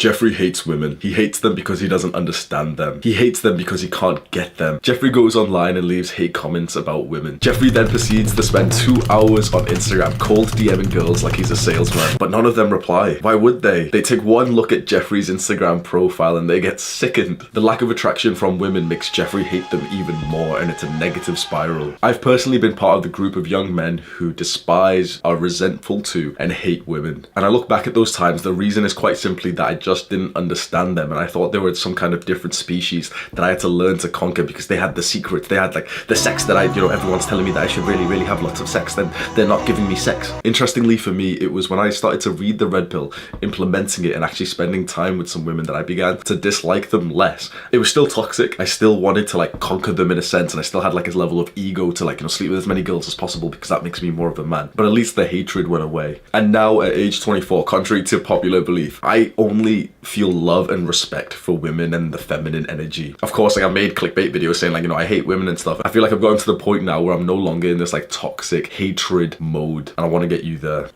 Jeffrey hates women. He hates them because he doesn't understand them. He hates them because he can't get them. Jeffrey goes online and leaves hate comments about women. Jeffrey then proceeds to spend 2 hours on Instagram cold DMing girls like he's a salesman, but none of them reply. Why would they? They take one look at Jeffrey's Instagram profile and they get sickened. The lack of attraction from women makes Jeffrey hate them even more, and it's a negative spiral. I've personally been part of the group of young men who despise, are resentful to, and hate women. And I look back at those times, the reason is quite simply that I just didn't understand them, and I thought they were some kind of different species that I had to learn to conquer because they had the secret. They had like the sex that everyone's telling me that I should really have lots of sex, then they're not giving me sex. Interestingly for me, it was when I started to read the Red Pill, implementing it and actually spending time with some women that I began to dislike them less. It was still toxic. I still wanted to like conquer them in a sense, and I still had like a level of ego to like, sleep with as many girls as possible because that makes me more of a man. But at least the hatred went away. And now at age 24, contrary to popular belief, I only feel love and respect for women and the feminine energy. Of course, like I made clickbait videos saying like, I hate women and stuff. I feel like I've gotten to the point now where I'm no longer in this like toxic hatred mode, and I want to get you there.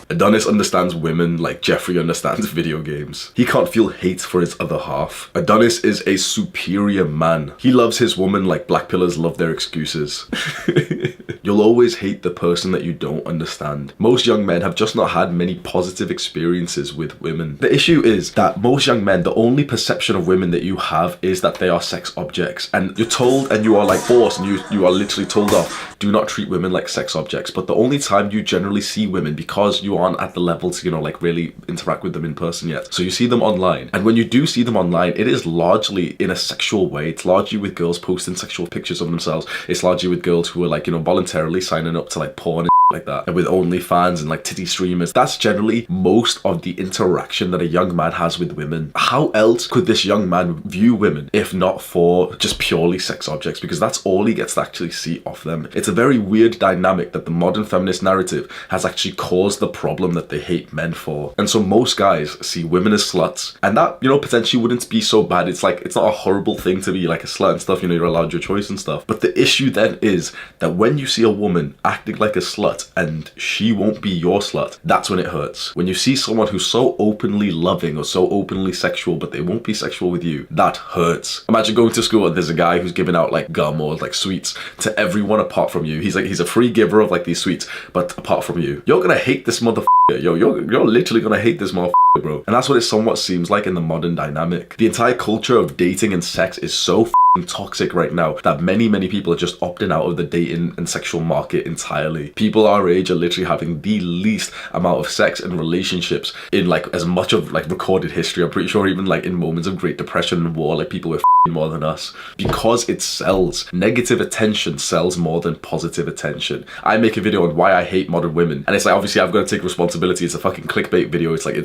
Adonis understands women like Jeffrey understands video games. He can't feel hate for his other half. Adonis is a superior man. He loves his woman like black pillars love their excuses. You'll always hate the person that you don't understand. Most young men have just not had many positive experiences with women. The issue is that most young men, the only perception of women that you have is that they are sex objects. And you're told, and you are like forced, and you are literally told off, do not treat women like sex objects. But the only time you generally see women, because you aren't at the level to, like really interact with them in person yet. So you see them online. And when you do see them online, it is largely in a sexual way. It's largely with girls posting sexual pictures of themselves. It's largely with girls who are like, voluntarily signing up to like porn and like that, and with OnlyFans and like titty streamers. That's generally most of the interaction that a young man has with women. How else could this young man view women if not for just purely sex objects? Because that's all he gets to actually see of them. It's a very weird dynamic that the modern feminist narrative has actually caused the problem that they hate men for. And so most guys see women as sluts, and that, potentially wouldn't be so bad. It's like, it's not a horrible thing to be like a slut and stuff, you're allowed your choice and stuff. But the issue then is that when you see a woman acting like a slut and she won't be your slut, that's when it hurts. When you see someone who's so openly loving or so openly sexual but they won't be sexual with you, that hurts. Imagine going to school and there's a guy who's giving out like gum or like sweets to everyone apart from you. He's a free giver of like these sweets, but apart from you, you're gonna hate this motherfucker. You're literally gonna hate this motherfucker, bro. And that's what it somewhat seems like in the modern dynamic. The entire culture of dating and sex is so toxic right now that many people are just opting out of the dating and sexual market entirely. People our age are literally having the least amount of sex and relationships in like as much of like recorded history. I'm pretty sure even like in moments of Great Depression and war, like people were more than us, because it sells. Negative attention sells more than positive attention. I make a video on why I hate modern women, and it's like, obviously I've got to take responsibility. It's a fucking clickbait video. It's like,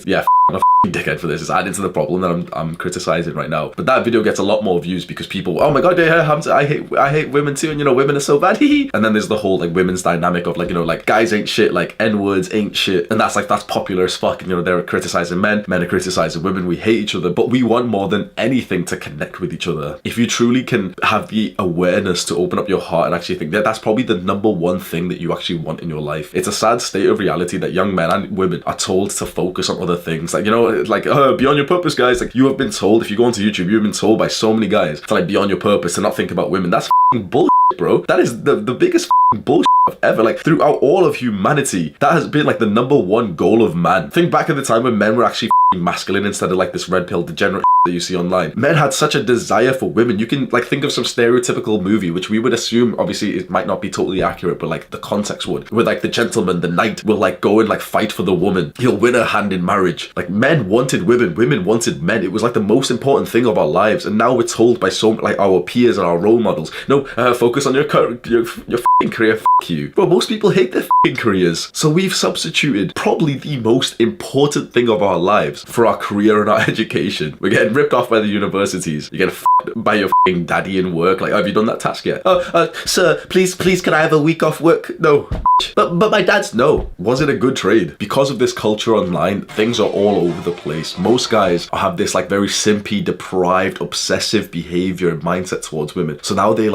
I'm a dickhead for this. It's adding to the problem that I'm criticizing right now. But that video gets a lot more views because people, oh my god, yeah, Hamza, I hate women too, and women are so bad. And then there's the whole like women's dynamic of like, like guys ain't shit, like N-words ain't shit, and that's popular as fuck. And they're criticizing men are criticizing women. We hate each other, but we want more than anything to connect with each other. If you truly can have the awareness to open up your heart and actually think that that's probably the number one thing that you actually want in your life. It's a sad state of reality that young men and women are told to focus on other things. Like, be on your purpose, guys. Like, you have been told, if you go onto YouTube, you've been told by so many guys to like be on your purpose, to not think about women. That's bullshit, bro. That is the biggest bullshit ever. Like, throughout all of humanity, that has been like the number one goal of man. Think back at the time when men were actually masculine instead of like this red pill degenerate that you see online. Men had such a desire for women. You can like think of some stereotypical movie, which we would assume, obviously it might not be totally accurate, but like the context would, where like the gentleman, the knight, will like go and like fight for the woman. He'll win her hand in marriage. Like, men wanted women, women wanted men. It was like the most important thing of our lives. And now we're told by so like our peers and our role models, no, focus on your f***ing career, f*** you. Bro, most people hate their f***ing careers. So we've substituted probably the most important thing of our lives lives, for our career and our education. We're getting ripped off by the universities. You're getting f***ed by your f***ing daddy in work. Like, have you done that task yet? Sir, please, can I have a week off work? No. But my dad's no. Was it a good trade? Because of this culture online, things are all over the place. Most guys have this like very simpy, deprived, obsessive behavior and mindset towards women. So now they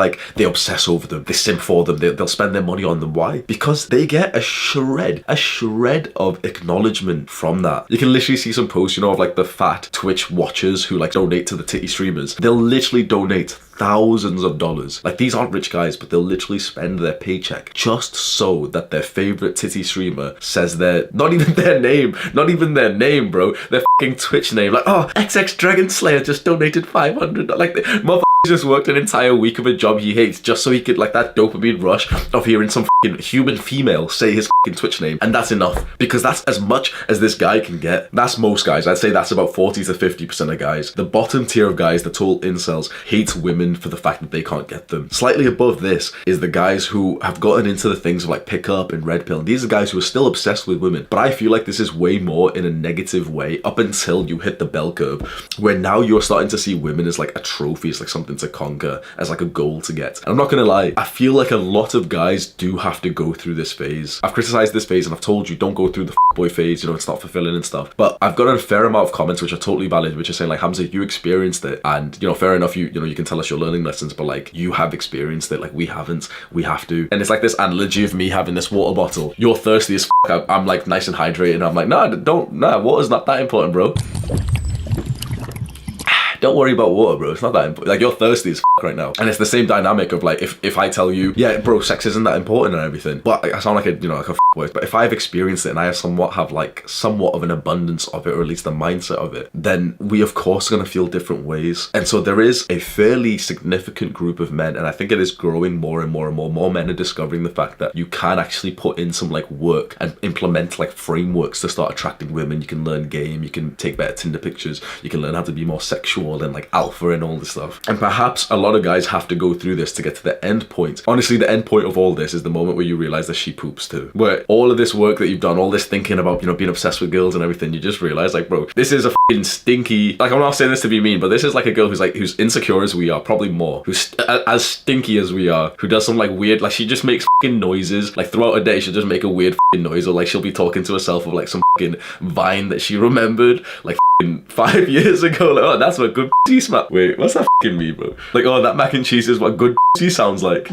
obsess over them. They simp for them. They'll spend their money on them. Why? Because they get a shred of acknowledgement from that. You can literally see some posts, of like the fat Twitch watchers who like donate to the titty streamers. They'll literally donate thousands of dollars. Like, these aren't rich guys, but they'll literally spend their paycheck just so that their favorite titty streamer says not even their name, bro, their fucking Twitch name. Like, oh, XX Dragon Slayer just donated $500. Like, the motherfucker just worked an entire week of a job he hates just so he could, like, that dopamine rush of hearing some fucking human female say his fucking Twitch name. And that's enough, because that's as much as this guy can get. That's most guys. I'd say that's about 40 to 50% of guys. The bottom tier of guys, the total incels, hates women for the fact that they can't get them. Slightly above this is the guys who have gotten into the things of like pickup and red pill. And these are guys who are still obsessed with women. But I feel like this is way more in a negative way up until you hit the bell curve, where now you're starting to see women as like a trophy, as like something to conquer, as like a goal to get. And I'm not gonna lie, I feel like a lot of guys do have to go through this phase. I've criticized this phase and I've told you don't go through the boy phase, it's not fulfilling and stuff. But I've got a fair amount of comments which are totally valid, which are saying like, Hamza, you experienced it, and fair enough, you can tell us your learning lessons, but like, you have experienced it, like we haven't. We have to. And it's like this analogy of me having this water bottle. You're thirsty as f***, I'm like nice and hydrated, and I'm like, nah, water's not that important, bro. Don't worry about water, bro. It's not that important. Like, you're thirsty as f*** right now. And it's the same dynamic of like, if I tell you, yeah, bro, sex isn't that important and everything, but I sound like a like a f*** boy. But if I've experienced it and I have somewhat of an abundance of it, or at least the mindset of it, then we of course are gonna feel different ways. And so there is a fairly significant group of men, and I think it is growing more and more and more. More men are discovering the fact that you can actually put in some like work and implement like frameworks to start attracting women. You can learn game, you can take better Tinder pictures, you can learn how to be more sexual and like alpha and all this stuff. And perhaps a lot of guys have to go through this to get to the end point. Honestly, the end point of all this is the moment where you realize that she poops too. Where all of this work that you've done, all this thinking about, being obsessed with girls and everything, you just realize like, bro, this is a fucking stinky, like, I'm not saying this to be mean, but this is like a girl who's insecure as we are, probably more, who's as stinky as we are, who does some like weird, like, she just makes fucking noises, like throughout a day she'll just make a weird fucking noise, or like she'll be talking to herself of like some fucking vine that she remembered like 5 years ago. Like, oh, that's what good smell. Wait, what's that fucking mean, bro? Like, oh, that mac and cheese is what good sounds like.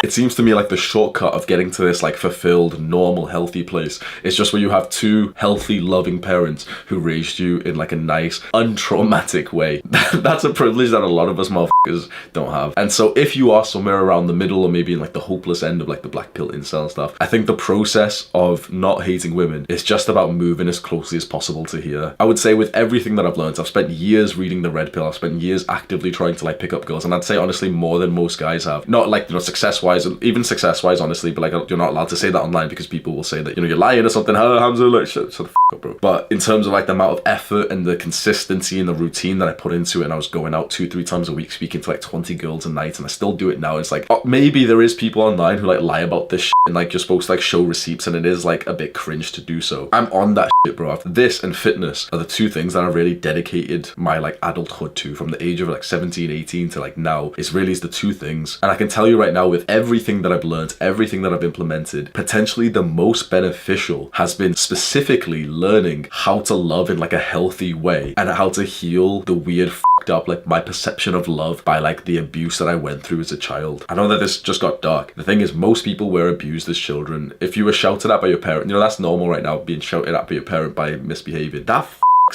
It seems to me like the shortcut of getting to this like fulfilled, normal, healthy place is just where you have two healthy, loving parents who raised you in like a nice, untraumatic way. That's a privilege that a lot of us motherfuckers don't have. And so if you are somewhere around the middle, or maybe in like the hopeless end of like the black pill incel stuff, I think the process of not hating women is just about moving as closely as possible to here. I would say with everything that I've learned, I've spent years reading the red pill, I've spent years actively trying to like pick up girls, and I'd say honestly more than most guys have. Not like, success-wise, even success-wise, honestly, but like, you're not allowed to say that online because people will say that, you're lying or something. Oh, Hamza, like, shut the f*** up, bro. But in terms of like the amount of effort and the consistency and the routine that I put into it, and I was going out 2-3 times a week speaking to like 20 girls a night, and I still do it now. It's like, oh, maybe there is people online who like lie about this shit, and like you're supposed to like show receipts, and it is like a bit cringe to do so. I'm on that shit, bro. This and fitness are the two things that I really dedicated my like adulthood to, from the age of like 17, 18 to like now. Is the two things. And I can tell you right now, with everything that I've learned, everything that I've implemented, potentially the most beneficial has been specifically learning how to love in like a healthy way, and how to heal the weird fucked up like my perception of love by like the abuse that I went through as a child. I know that this just got dark. The thing is, most people were abused as children. If you were shouted at by your parent, that's normal right now, being shouted at by your parent by misbehaving. That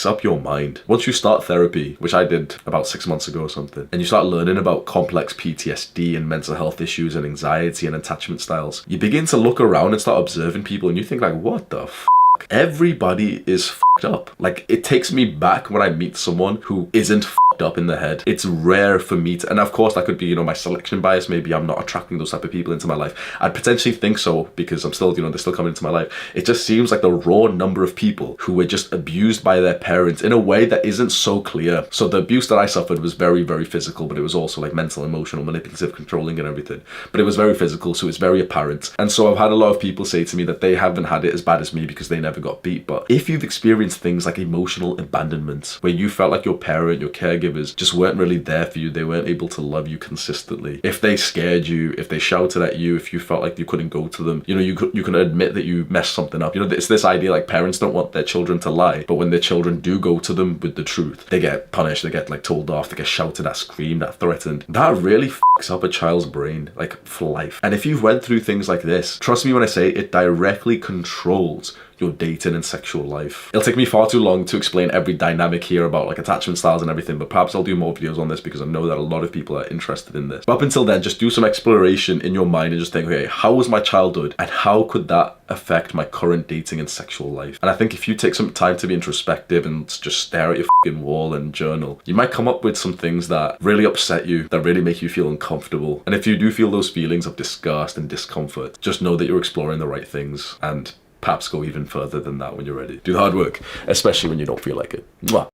up your mind. Once you start therapy, which I did about 6 months ago or something, and you start learning about complex PTSD and mental health issues and anxiety and attachment styles, you begin to look around and start observing people, and you think like, what the f***? Everybody is f***ed up. Like, it takes me back when I meet someone who isn't f***ed fucked up in the head. It's rare for me to, and of course that could be, you know, my selection bias. Maybe I'm not attracting those type of people into my life. I'd potentially think so because I'm still, you know, they're still coming into my life. It just seems like the raw number of people who were just abused by their parents in a way that isn't so clear. So the abuse that I suffered was very, very physical, but it was also like mental, emotional, manipulative, controlling and everything. But it was very physical, so it's very apparent. And so I've had a lot of people say to me that they haven't had it as bad as me because they never got beat. But if you've experienced things like emotional abandonment, where you felt like your parent, your caregivers just weren't really there for you, they weren't able to love you consistently, if they scared you, if they shouted at you, if you felt like you couldn't go to them, you know, you can admit that you messed something up. You know, it's this idea like parents don't want their children to lie, but when their children do go to them with the truth, they get punished, they get like told off, they get shouted at, screamed at, threatened. That really fucks up a child's brain, like for life. And if you've went through things like this, trust me when I say it directly controls your dating and sexual life. It'll take me far too long to explain every dynamic here about like attachment styles and everything, but perhaps I'll do more videos on this because I know that a lot of people are interested in this. But up until then, just do some exploration in your mind and just think, okay, how was my childhood and how could that affect my current dating and sexual life? And I think if you take some time to be introspective and just stare at your fucking wall and journal, you might come up with some things that really upset you, that really make you feel uncomfortable. And if you do feel those feelings of disgust and discomfort, just know that you're exploring the right things, and perhaps go even further than that when you're ready. Do the hard work, especially when you don't feel like it. Mwah.